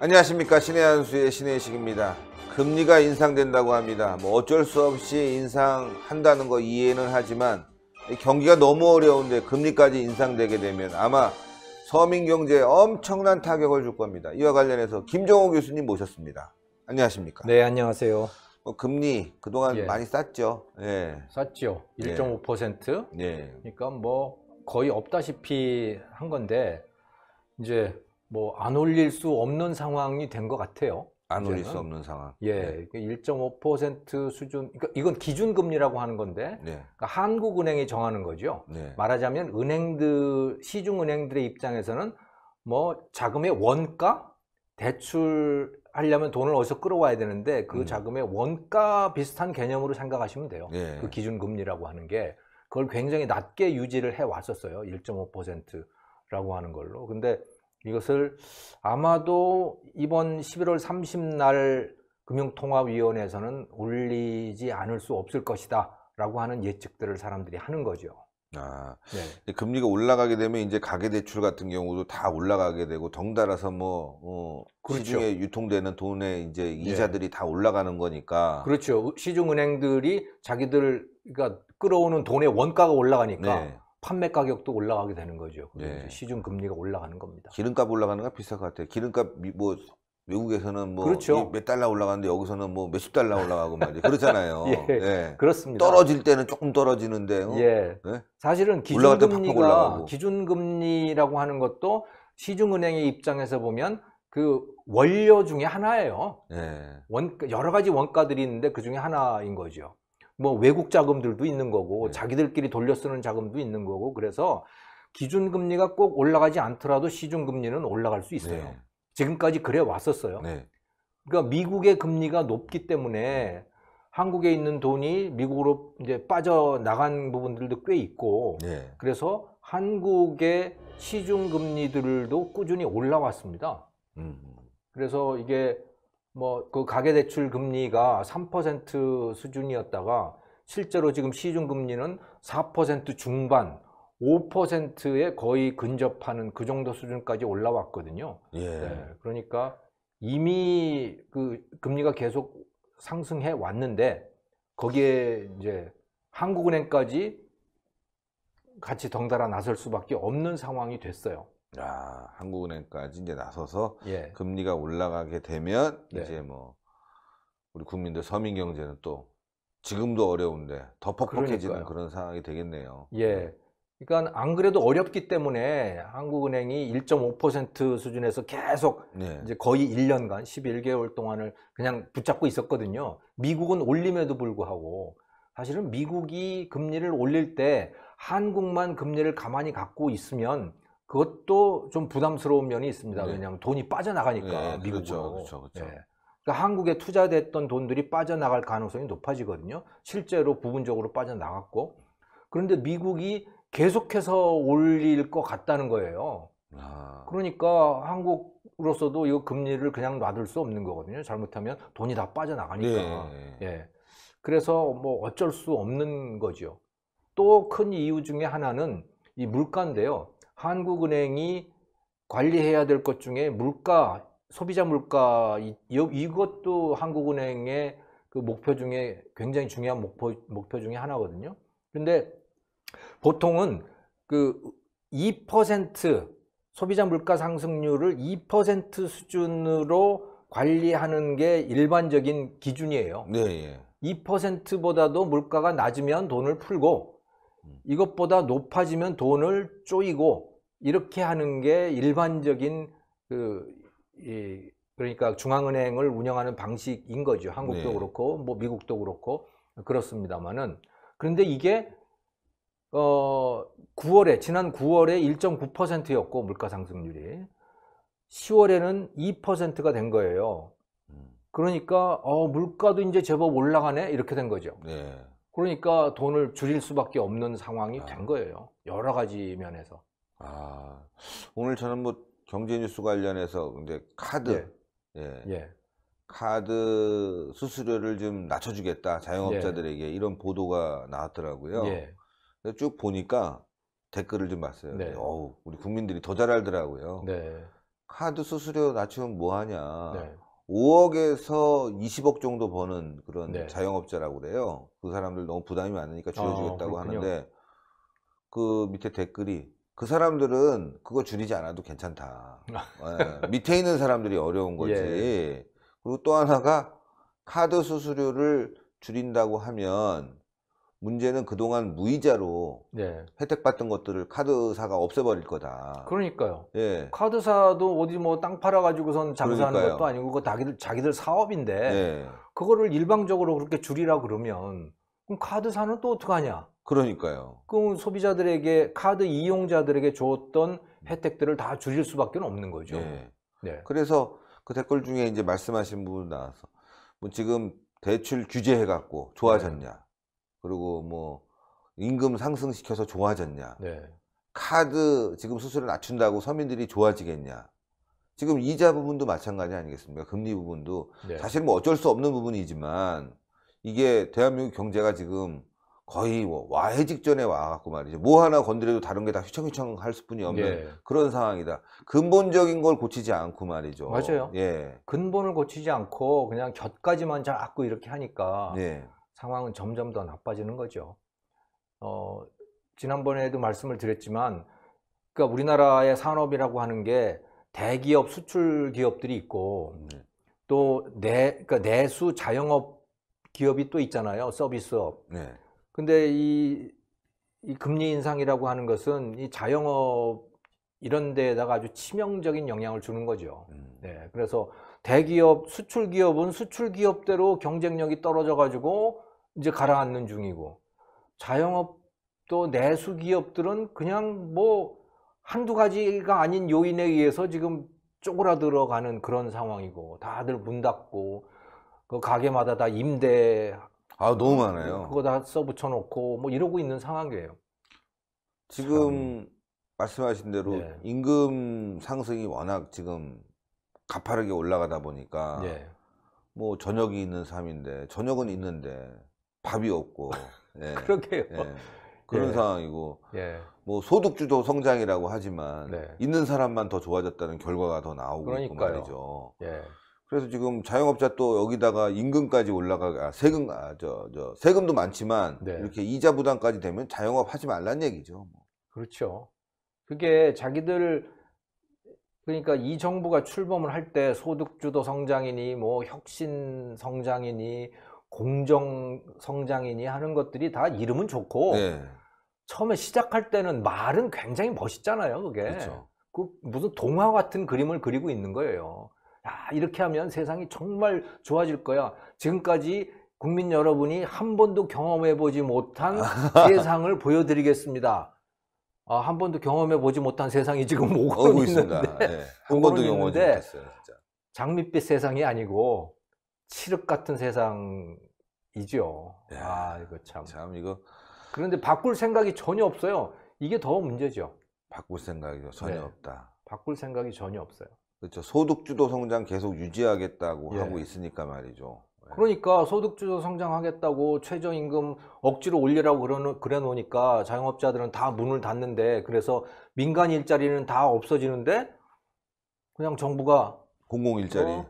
안녕하십니까. 신의 한수의 신의식입니다. 금리가 인상된다고 합니다. 뭐 어쩔 수 없이 인상한다는 거 이해는 하지만 경기가 너무 어려운데 금리까지 인상되게 되면 아마 서민경제에 엄청난 타격을 줄 겁니다. 이와 관련해서 김정호 교수님 모셨습니다. 안녕하십니까. 네, 안녕하세요. 금리 그동안 많이 쌌죠. 예. 쌌죠. 1.5%. 예. 그러니까 뭐 거의 없다시피 한 건데 이제 뭐 안 올릴 수 없는 상황이 된 것 같아요. 안 올릴 수 없는 상황. 예, 1.5% 수준. 그러니까 이건 기준금리라고 하는 건데, 그러니까 한국은행이 정하는 거죠. 말하자면 은행들, 시중은행들의 입장에서는 뭐 자금의 원가, 대출하려면 돈을 어디서 끌어와야 되는데 그 자금의 원가 비슷한 개념으로 생각하시면 돼요. 그 기준금리라고 하는 게 그걸 굉장히 낮게 유지를 해 왔었어요. 1.5%라고 하는 걸로. 근데 이것을 아마도 이번 11월 30날 금융통화위원회에서는 올리지 않을 수 없을 것이다 라고 하는 예측들을 사람들이 하는 거죠. 금리가 올라가게 되면 이제 가계대출 같은 경우도 다 올라가게 되고 덩달아서 그렇죠. 시중에 유통되는 돈의 이제 이자들이 다 올라가는 거니까. 그렇죠. 시중은행들이 자기들 그러니까 끌어오는 돈의 원가가 올라가니까 판매 가격도 올라가게 되는 거죠. 시중 금리가 올라가는 겁니다. 기름값 올라가는 거 비쌀 것 같아요. 기름값 뭐 외국에서는 뭐 몇 달러 올라가는데 여기서는 뭐 몇십 달러 올라가고 말이죠. 그렇잖아요. 그렇습니다. 떨어질 때는 조금 떨어지는데. 사실은 기준금리라고 하는 것도 시중은행의 입장에서 보면 그 원료 중에 하나예요. 여러 가지 원가들이 있는데 그 중에 하나인 거죠. 뭐 외국 자금들도 있는 거고 자기들끼리 돌려 쓰는 자금도 있는 거고 그래서 기준금리가 꼭 올라가지 않더라도 시중금리는 올라갈 수 있어요. 지금까지 그래 왔었어요. 그러니까 미국의 금리가 높기 때문에 한국에 있는 돈이 미국으로 이제 빠져나간 부분들도 꽤 있고 그래서 한국의 시중금리들도 꾸준히 올라왔습니다. 그래서 이게 뭐 그 가계대출 금리가 3% 수준이었다가 실제로 지금 시중금리는 4% 중반 5%에 거의 근접하는 그 정도 수준까지 올라왔거든요. 그러니까 이미 그 금리가 계속 상승해 왔는데 거기에 이제 한국은행까지 같이 덩달아 나설 수밖에 없는 상황이 됐어요. 한국은행까지 이제 나서서 금리가 올라가게 되면 이제 뭐 우리 국민들 서민 경제는 또 지금도 어려운데 더 퍽퍽해지는 그런 상황이 되겠네요. 그러니까 안 그래도 어렵기 때문에 한국은행이 1.5% 수준에서 계속 이제 거의 1년간 11개월 동안을 그냥 붙잡고 있었거든요. 미국은 올림에도 불구하고 사실은 미국이 금리를 올릴 때 한국만 금리를 가만히 갖고 있으면 그것도 좀 부담스러운 면이 있습니다. 왜냐하면 돈이 빠져나가니까 미국으로. 그러니까 한국에 투자됐던 돈들이 빠져나갈 가능성이 높아지거든요. 실제로 부분적으로 빠져나갔고 그런데 미국이 계속해서 올릴 것 같다는 거예요. 그러니까 한국으로서도 이 금리를 그냥 놔둘 수 없는 거거든요. 잘못하면 돈이 다 빠져나가니까. 그래서 뭐 어쩔 수 없는 거죠. 또 큰 이유 중에 하나는 이 물가인데요. 한국은행이 관리해야 될 것 중에 물가, 소비자 물가 이것도 한국은행의 그 목표 중에 굉장히 중요한 목표 중에 하나거든요. 근데 보통은 그 2% 소비자 물가 상승률을 2% 수준으로 관리하는 게 일반적인 기준이에요. 2%보다도 물가가 낮으면 돈을 풀고 이것보다 높아지면 돈을 쪼이고 이렇게 하는 게 일반적인 그러니까 중앙은행을 운영하는 방식인 거죠. 한국도 그렇고 뭐 미국도 그렇고 그렇습니다만은 그런데 이게 지난 9월에 1.9%였고 물가 상승률이 10월에는 2%가 된 거예요. 그러니까 물가도 이제 제법 올라가네 이렇게 된 거죠. 그러니까 돈을 줄일 수밖에 없는 상황이 된 거예요. 여러 가지 면에서. 오늘 저는 뭐 경제 뉴스 관련해서 근데 카드 카드 수수료를 좀 낮춰주겠다 자영업자들에게 이런 보도가 나왔더라고요. 쭉 보니까 댓글을 좀 봤어요. 우리 국민들이 더 잘 알더라고요. 카드 수수료 낮추면 뭐 하냐. 네. 5억에서 20억 정도 버는 그런 네. 자영업자라고 그래요. 그 사람들 너무 부담이 많으니까 줄여주겠다고 그렇군요. 하는데 그 밑에 댓글이 그 사람들은 그거 줄이지 않아도 괜찮다. 예, 밑에 있는 사람들이 어려운 거지. 예. 그리고 또 하나가 카드 수수료를 줄인다고 하면 문제는 그동안 무이자로 네. 혜택 받던 것들을 카드사가 없애버릴 거다. 그러니까요. 예. 카드사도 어디 뭐 땅 팔아가지고선 장사하는 그러니까요. 것도 아니고 그거 자기들 사업인데 예. 그거를 일방적으로 그렇게 줄이라 그러면 그럼 카드사는 또 어떡하냐? 그러니까요. 그럼 소비자들에게 카드 이용자들에게 줬던 혜택들을 다 줄일 수밖에 없는 거죠. 예. 네. 그래서 그 댓글 중에 이제 말씀하신 부분 나와서 뭐 지금 대출 규제해갖고 좋아졌냐? 그리고 뭐 임금 상승시켜서 좋아졌냐? 네. 카드 지금 수수료 낮춘다고 서민들이 좋아지겠냐? 지금 이자 부분도 마찬가지 아니겠습니까? 금리 부분도 네. 사실 뭐 어쩔 수 없는 부분이지만 이게 대한민국 경제가 지금 거의 뭐 와해 직전에 와갖고 말이죠. 뭐 하나 건드려도 다른 게 다 휘청휘청 할 수뿐이 없는 예. 그런 상황이다. 근본적인 걸 고치지 않고 말이죠. 맞아요. 예. 근본을 고치지 않고 그냥 곁가지만 자꾸 이렇게 하니까 예. 상황은 점점 더 나빠지는 거죠. 지난번에도 말씀을 드렸지만, 그러니까 우리나라의 산업이라고 하는 게 대기업, 수출 기업들이 있고, 또 그러니까 내수 자영업 기업이 또 있잖아요. 서비스업. 네. 근데 이 금리 인상이라고 하는 것은 이 자영업 이런 데에다가 아주 치명적인 영향을 주는 거죠. 네. 그래서 대기업, 수출 기업은 수출 기업대로 경쟁력이 떨어져 가지고 이제 가라앉는 중이고, 자영업도 내수 기업들은 그냥 뭐 한두 가지가 아닌 요인에 의해서 지금 쪼그라들어가는 그런 상황이고, 다들 문 닫고 그 가게마다 다 임대 너무 많아요. 그거 다 써붙여 놓고 뭐 이러고 있는 상황이에요. 지금 말씀하신 대로 네. 임금 상승이 워낙 지금 가파르게 올라가다 보니까 네. 뭐 저녁이 있는 삶인데 저녁은 있는데 밥이 없고 예. 그러게요. 예. 그런 예. 상황이고 예. 뭐 소득주도 성장이라고 하지만 네. 있는 사람만 더 좋아졌다는 결과가 더 나오고 있고 그러니까요. 말이죠. 예. 그래서 지금 자영업자 또 여기다가 임금까지 세금 세금도 많지만 네. 이렇게 이자 부담까지 되면 자영업 하지 말란 얘기죠. 그렇죠. 그게 자기들 그러니까 이 정부가 출범을 할 때 소득주도 성장이니 뭐 혁신 성장이니 공정 성장이니 하는 것들이 다 이름은 좋고 네. 처음에 시작할 때는 말은 굉장히 멋있잖아요. 그게 그렇죠. 그 무슨 동화 같은 그림을 그리고 있는 거예요. 야, 이렇게 하면 세상이 정말 좋아질 거야. 지금까지 국민 여러분이 한 번도 경험해 보지 못한 세상을 보여드리겠습니다. 한 번도 경험해 보지 못한 세상이 지금 오고 있습니다. 있는데, 네. 한 번도 경험하지 못했어요, 진짜. 장밋빛 세상이 아니고 칠흑 같은 세상이죠. 야, 이거 참. 이거 그런데 바꿀 생각이 전혀 없어요. 이게 더 문제죠. 바꿀 생각이 전혀 네. 없다. 바꿀 생각이 전혀 없어요. 그렇죠. 소득주도 성장 계속 유지하겠다고 예. 하고 있으니까 말이죠. 그러니까 소득주도 성장하겠다고 최저임금 억지로 올리라고 그래 놓으니까 자영업자들은 다 문을 닫는데, 그래서 민간 일자리는 다 없어지는데 그냥 정부가 공공일자리.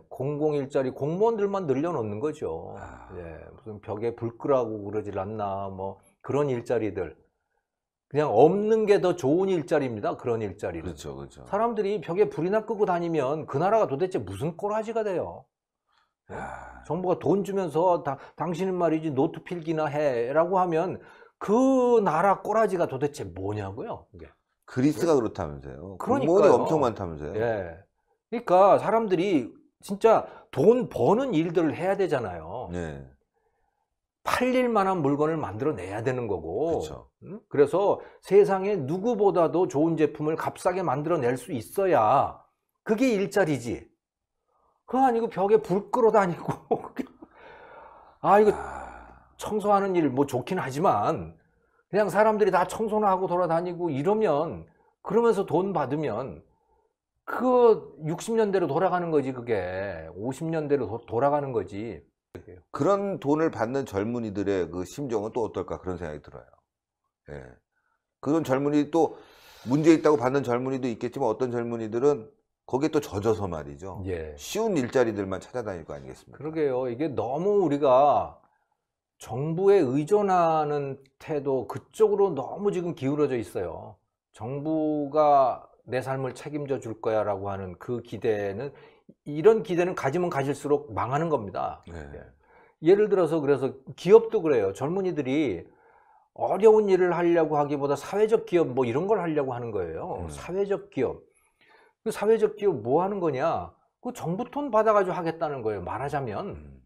공공일자리 공무원들만 늘려놓는 거죠. 아. 무슨 벽에 불 끄라고 그러질 않나 뭐 그런 일자리들. 그냥 없는 게 더 좋은 일자리입니다. 그런 일자리는. 그렇죠, 그렇죠. 사람들이 벽에 불이나 끄고 다니면 그 나라가 도대체 무슨 꼬라지가 돼요. 정부가 돈 주면서 당신은 말이지 노트 필기나 해라고 하면 그 나라 꼬라지가 도대체 뭐냐고요. 이게. 그리스가 그렇다면서요. 그러니까요. 공무원이 엄청 많다면서요. 예. 그러니까 사람들이 진짜 돈 버는 일들을 해야 되잖아요. 네. 팔릴 만한 물건을 만들어내야 되는 거고. 그렇죠. 그래서 세상에 누구보다도 좋은 제품을 값싸게 만들어낼 수 있어야 그게 일자리지. 그거 아니고 벽에 불 끌어 다니고. 이거 청소하는 일 뭐 좋긴 하지만 그냥 사람들이 다 청소나 하고 돌아다니고 이러면, 그러면서 돈 받으면 그 60년대로 돌아가는 거지. 그게 50년대로 돌아가는 거지. 그런 돈을 받는 젊은이들의 그 심정은 또 어떨까 그런 생각이 들어요. 그런 젊은이 또 문제 있다고 받는 젊은이도 있겠지만 어떤 젊은이들은 거기에 또 젖어서 말이죠. 예. 쉬운 일자리들만 찾아다닐 거 아니겠습니까? 그러게요. 이게 너무 우리가 정부에 의존하는 태도 그쪽으로 너무 지금 기울어져 있어요. 정부가 내 삶을 책임져 줄 거야라고 하는 그 기대는, 이런 기대는 가지면 가질수록 망하는 겁니다. 네. 예를 들어서 그래서 기업도 그래요. 젊은이들이 어려운 일을 하려고 하기보다 사회적 기업 뭐 이런 걸 하려고 하는 거예요. 사회적 기업. 그 사회적 기업 뭐 하는 거냐? 그 정부 돈 받아가지고 하겠다는 거예요. 말하자면.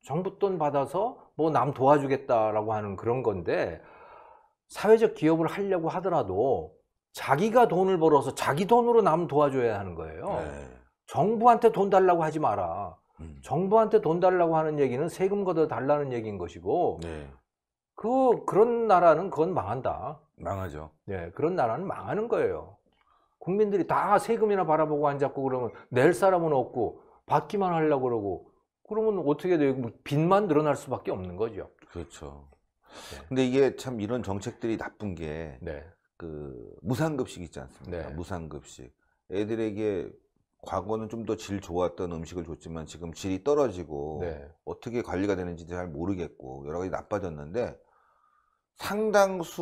정부 돈 받아서 뭐 남 도와주겠다라고 하는 그런 건데, 사회적 기업을 하려고 하더라도 자기가 돈을 벌어서 자기 돈으로 남 도와줘야 하는 거예요. 네. 정부한테 돈 달라고 하지 마라. 정부한테 돈 달라고 하는 얘기는 세금 걷어 달라는 얘기인 것이고, 네. 그런 나라는 그건 망한다. 망하죠. 네, 그런 나라는 망하는 거예요. 국민들이 다 세금이나 바라보고 앉았고 그러면 낼 사람은 없고 받기만 하려고 그러고 그러면 어떻게 돼요? 빚만 늘어날 수밖에 없는 거죠. 그렇죠. 네. 근데 이게 참 이런 정책들이 나쁜 게 네. 그 무상급식 있지 않습니까? 네. 무상급식. 애들에게 과거는 좀 더 질 좋았던 음식을 줬지만 지금 질이 떨어지고 네. 어떻게 관리가 되는지 잘 모르겠고 여러 가지 나빠졌는데 상당수의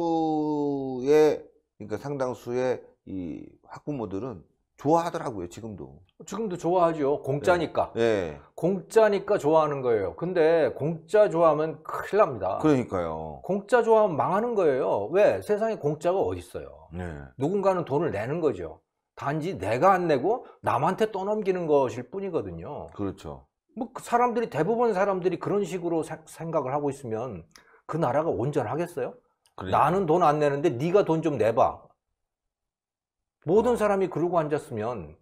이 학부모들은 좋아하더라고요, 지금도. 지금도 좋아하죠. 공짜니까. 네. 공짜니까 좋아하는 거예요. 근데 공짜 좋아하면 큰일 납니다. 그러니까요. 공짜 좋아하면 망하는 거예요. 왜? 세상에 공짜가 어디 있어요. 네. 누군가는 돈을 내는 거죠. 단지 내가 안 내고 남한테 떠넘기는 것일 뿐이거든요. 그렇죠. 뭐 사람들이, 대부분 사람들이 그런 식으로 생각을 하고 있으면 그 나라가 온전하겠어요? 그러니까. 나는 돈 안 내는데 네가 돈 좀 내봐. 모든 사람이 그러고 앉았으면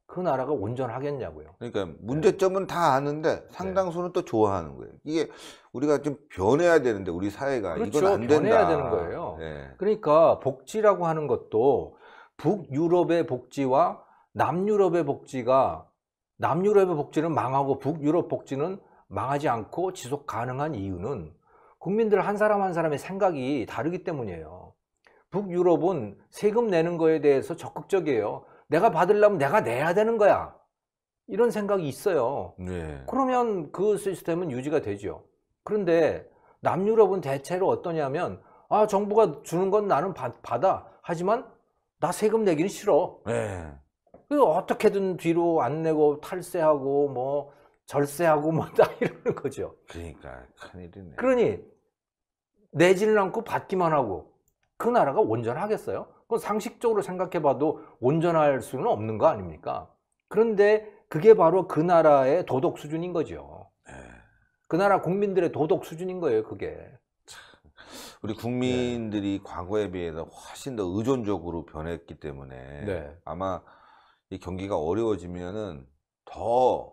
그 나라가 온전하겠냐고요. 그러니까 문제점은 다 아는데 상당수는 또 좋아하는 거예요. 이게 우리가 좀 변해야 되는데 우리 사회가 그렇죠. 이건 안 된다. 변해야 되는 거예요. 네. 그러니까 복지라고 하는 것도 북유럽의 복지와 남유럽의 복지가, 남유럽의 복지는 망하고 북유럽 복지는 망하지 않고 지속 가능한 이유는 국민들 한 사람 한 사람의 생각이 다르기 때문이에요. 북유럽은 세금 내는 거에 대해서 적극적이에요. 내가 받으려면 내가 내야 되는 거야. 이런 생각이 있어요. 네. 그러면 그 시스템은 유지가 되죠. 그런데 남유럽은 대체로 어떠냐면, 아, 정부가 주는 건 나는 받아. 하지만 나 세금 내기는 싫어. 네. 그래서 어떻게든 뒤로 안 내고 탈세하고 뭐 절세하고 뭐 다 이러는 거죠. 그러니까 큰일이네. 그러니 내지는 않고 받기만 하고 그 나라가 온전하겠어요? 그건 상식적으로 생각해봐도 온전할 수는 없는 거 아닙니까? 그런데 그게 바로 그 나라의 도덕 수준인 거죠. 네. 그 나라 국민들의 도덕 수준인 거예요, 그게. 우리 국민들이 과거에 비해서 훨씬 더 의존적으로 변했기 때문에 네. 아마 이 경기가 어려워지면은 더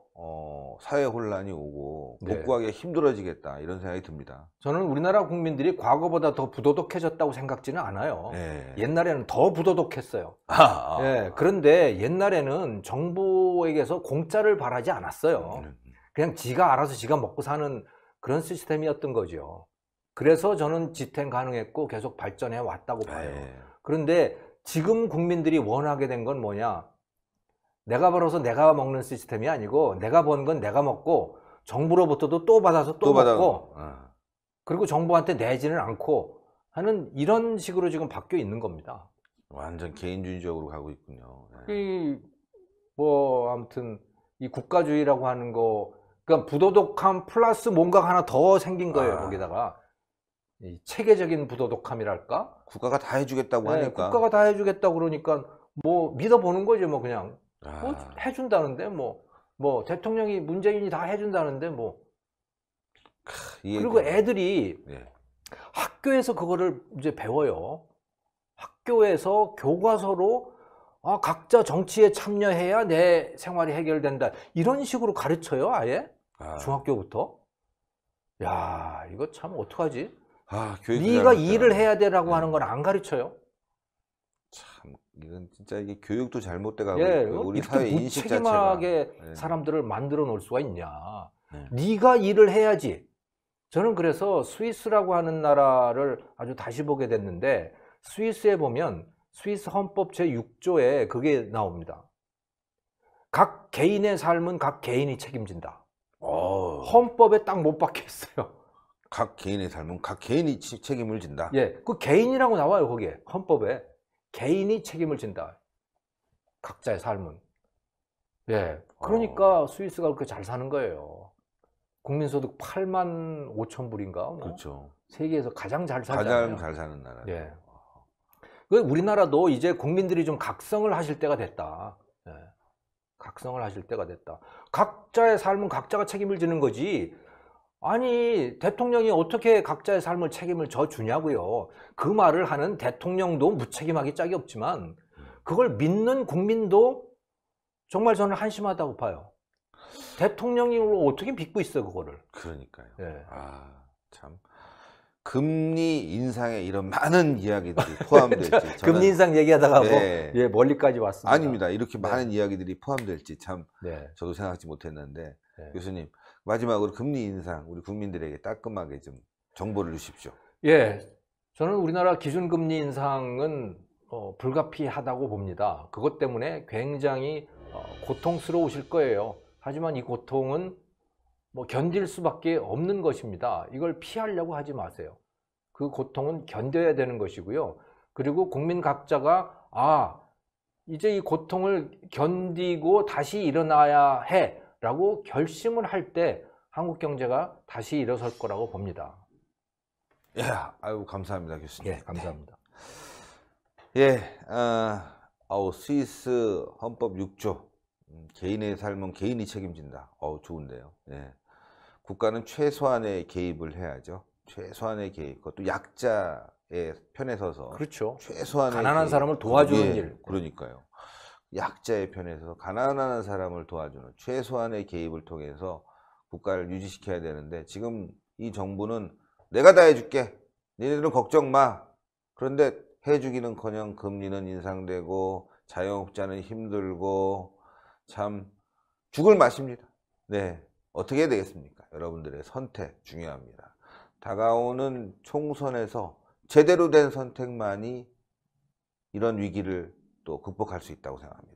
사회 혼란이 오고 네. 복구하기가 힘들어지겠다 이런 생각이 듭니다. 저는 우리나라 국민들이 과거보다 더 부도덕해졌다고 생각지는 않아요. 네. 옛날에는 더 부도덕했어요. 예, 아. 그런데 옛날에는 정부에게서 공짜를 바라지 않았어요. 그냥 지가 알아서 지가 먹고 사는 그런 시스템이었던 거죠. 그래서 저는 지탱 가능했고 계속 발전해 왔다고 봐요. 네. 그런데 지금 국민들이 원하게 된 건 뭐냐? 내가 벌어서 내가 먹는 시스템이 아니고 내가 번 건 내가 먹고 정부로부터도 또 받아서 또 먹고 그리고 정부한테 내지는 않고 하는 이런 식으로 지금 바뀌어 있는 겁니다. 완전 개인주의적으로 가고 있군요. 네. 뭐 아무튼 이 국가주의라고 하는 거, 그러니까 부도덕함 플러스 뭔가 하나 더 생긴 거예요. 거기다가 이 체계적인 부도덕함이랄까? 국가가 다 해주겠다고 네, 하니까. 국가가 다 해주겠다고 그러니까 뭐 믿어보는 거죠. 뭐 그냥 뭐 아. 해준다는데 뭐 대통령이 문재인이 다 해준다는데 뭐. 그리고 애들이 네. 학교에서 그거를 이제 배워요. 학교에서 교과서로 각자 정치에 참여해야 내 생활이 해결된다. 이런 식으로 가르쳐요, 아예? 중학교부터. 야, 이거 참 어떡하지? 네가 일을 해야 되라고 하는 건 안 가르쳐요. 참 이건 진짜 이게 교육도 잘못돼 가고 예, 있고 우리 이렇게 사회 인식 자체가. 무책임하게 사람들을 만들어 놓을 수가 있냐. 네가 일을 해야지. 저는 그래서 스위스라고 하는 나라를 아주 다시 보게 됐는데, 스위스에 보면 스위스 헌법 제6조에 그게 나옵니다. 각 개인의 삶은 각 개인이 책임진다. 헌법에 딱 못 박혀 있어요. 각 개인의 삶은 각 개인이 책임을 진다. 예, 그 개인이라고 나와요, 거기에. 헌법에. 개인이 책임을 진다. 각자의 삶은. 예. 그러니까 스위스가 그렇게 잘 사는 거예요. 국민소득 8만 5천 불인가? 뭐. 그렇죠. 세계에서 가장 잘 살잖아요. 가장 잘 사는 나라. 예. 우리나라도 이제 국민들이 좀 각성을 하실 때가 됐다. 예. 각성을 하실 때가 됐다. 각자의 삶은 각자가 책임을 지는 거지. 아니, 대통령이 어떻게 각자의 삶을 책임을 져주냐고요. 그 말을 하는 대통령도 무책임하기 짝이 없지만 그걸 믿는 국민도 정말 저는 한심하다고 봐요. 대통령이 어떻게 믿고 있어 그거를. 그러니까요. 예. 참 금리 인상에 이런 많은 이야기들이 포함될지 금리 인상 얘기하다가 네. 뭐, 예, 멀리까지 왔습니다. 아닙니다. 이렇게 많은 이야기들이 포함될지 참 네. 저도 생각하지 못했는데 네. 교수님 마지막으로 금리 인상 우리 국민들에게 따끔하게 좀 정보를 주십시오. 예, 저는 우리나라 기준금리 인상은 불가피하다고 봅니다. 그것 때문에 굉장히 고통스러우실 거예요. 하지만 이 고통은 뭐 견딜 수밖에 없는 것입니다. 이걸 피하려고 하지 마세요. 그 고통은 견뎌야 되는 것이고요. 그리고 국민 각자가 이제 이 고통을 견디고 다시 일어나야 해라고 결심을 할 때 한국 경제가 다시 일어설 거라고 봅니다. 예, 아유 감사합니다 교수님. 예, 감사합니다. 예, 스위스 헌법 6조 개인의 삶은 개인이 책임진다. 좋은데요. 예. 국가는 최소한의 개입을 해야죠. 최소한의 개입. 그것도 약자의 편에 서서. 그렇죠. 최소한의 가난한 개입. 사람을 도와주는 일. 그러니까요. 약자의 편에 서서 가난한 사람을 도와주는 최소한의 개입을 통해서 국가를 유지시켜야 되는데 지금 이 정부는 내가 다 해줄게. 니네들은 걱정 마. 그런데 해주기는커녕 금리는 인상되고 자영업자는 힘들고 참 죽을 맛입니다. 네, 어떻게 해야 되겠습니까? 여러분들의 선택 중요합니다. 다가오는 총선에서 제대로 된 선택만이 이런 위기를 또 극복할 수 있다고 생각합니다.